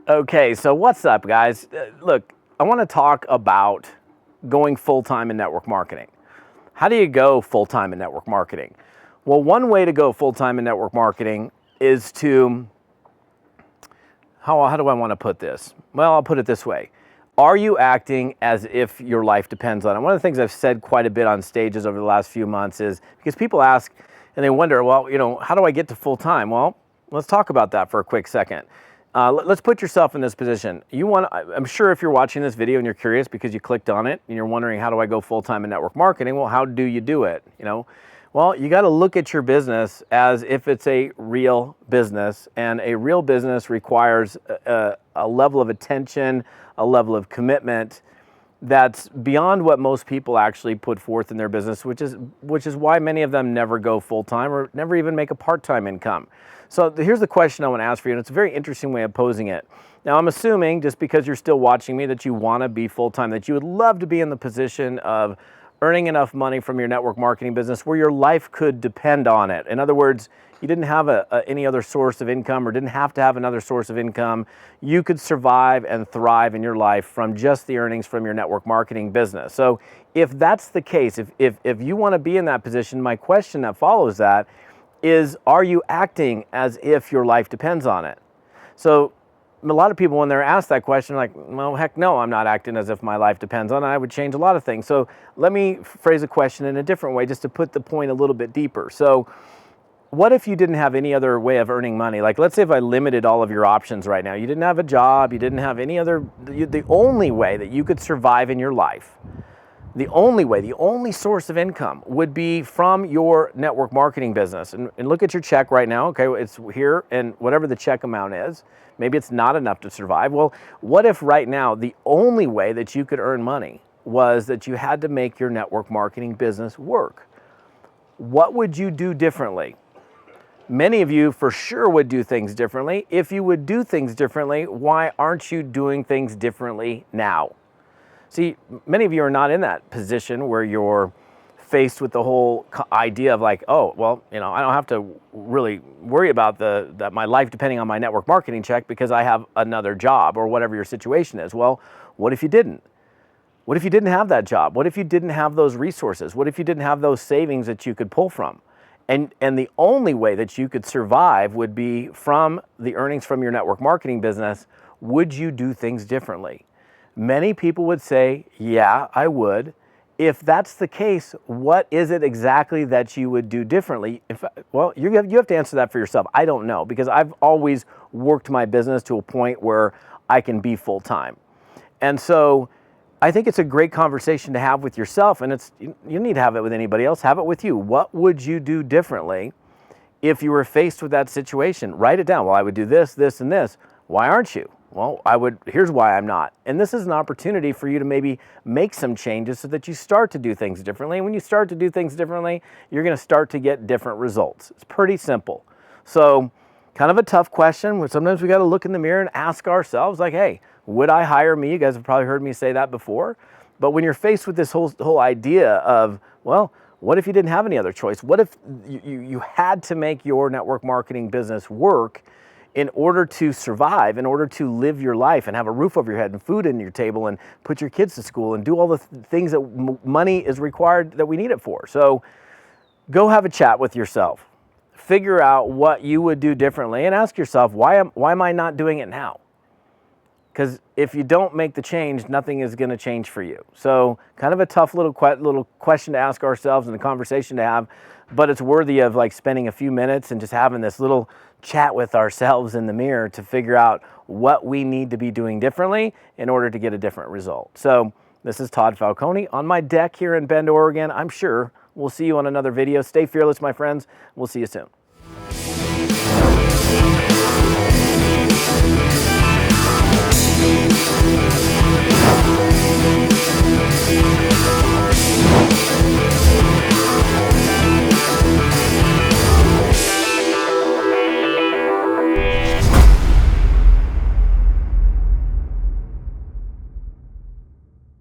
Okay, so what's up, guys? Look, I want to talk about going full-time in network marketing. How do you go full-time in network marketing? Well, one way to go full-time in network marketing is to, how do I want to put this? Well, I'll put it this way. Are you acting as if your life depends on it? One of the things I've said quite a bit on stages over the last few months is, because people ask and they wonder, well, how do I get to full-time? Well, let's talk about that for a quick second. Let's put yourself in this position. I'm sure if you're watching this video and you're curious because you clicked on it and you're wondering, how do I go full-time in network marketing? Well, how do you do it? Well, you got to look at your business as if it's a real business, and a real business requires a level of attention, a level of commitment that's beyond what most people actually put forth in their business, which is why many of them never go full-time or never even make a part-time income. So here's the question I want to ask for you, and it's a very interesting way of posing it. Now, I'm assuming, just because you're still watching me, that you want to be full-time, that you would love to be in the position of earning enough money from your network marketing business where your life could depend on it. In other words, you didn't have any other source of income, or didn't have to have another source of income. You could survive and thrive in your life from just the earnings from your network marketing business. So if that's the case, if you want to be in that position, my question that follows that is, are you acting as if your life depends on it? So a lot of people, when they're asked that question, are like, well, heck no, I'm not acting as if my life depends on it. I would change a lot of things. So let me phrase a question in a different way, just to put the point a little bit deeper. So what if you didn't have any other way of earning money? Like, let's say if I limited all of your options right now. You didn't have a job, you didn't have any other, the only way that you could survive in your life, the only source of income would be from your network marketing business. And look at your check right now. Okay, it's here, and whatever the check amount is, maybe it's not enough to survive. Well, what if right now the only way that you could earn money was that you had to make your network marketing business work? What would you do differently? Many of you for sure would do things differently. If you would do things differently, why aren't you doing things differently now? See, many of you are not in that position where you're faced with the whole idea of like, oh, well, I don't have to really worry about that my life depending on my network marketing check because I have another job, or whatever your situation is. Well, what if you didn't? What if you didn't have that job? What if you didn't have those resources? What if you didn't have those savings that you could pull from? And the only way that you could survive would be from the earnings from your network marketing business. Would you do things differently? Many people would say, yeah, I would. If that's the case, what is it exactly that you would do differently? Well, you have to answer that for yourself. I don't know, because I've always worked my business to a point where I can be full-time. And so I think it's a great conversation to have with yourself, and you need to have it with anybody else. Have it with you. What would you do differently if you were faced with that situation? Write it down. Well, I would do this, this, and this. Why aren't you? Well, here's why I'm not. And this is an opportunity for you to maybe make some changes so that you start to do things differently. And when you start to do things differently, you're going to start to get different results. It's pretty simple. So kind of a tough question, where sometimes we got to look in the mirror and ask ourselves, like, hey, would I hire me? You guys have probably heard me say that before. But when you're faced with this whole idea of, well, what if you didn't have any other choice? What if you had to make your network marketing business work in order to survive, in order to live your life and have a roof over your head and food in your table and put your kids to school and do all the things that money is required, that we need it for? So go have a chat with yourself. Figure out what you would do differently, and ask yourself, why am I not doing it now? Because if you don't make the change, nothing is going to change for you. So kind of a tough little question to ask ourselves and a conversation to have, but it's worthy of like spending a few minutes and just having this little chat with ourselves in the mirror to figure out what we need to be doing differently in order to get a different result. So this is Todd Falcone on my deck here in Bend, Oregon. I'm sure we'll see you on another video. Stay fearless, my friends. We'll see you soon.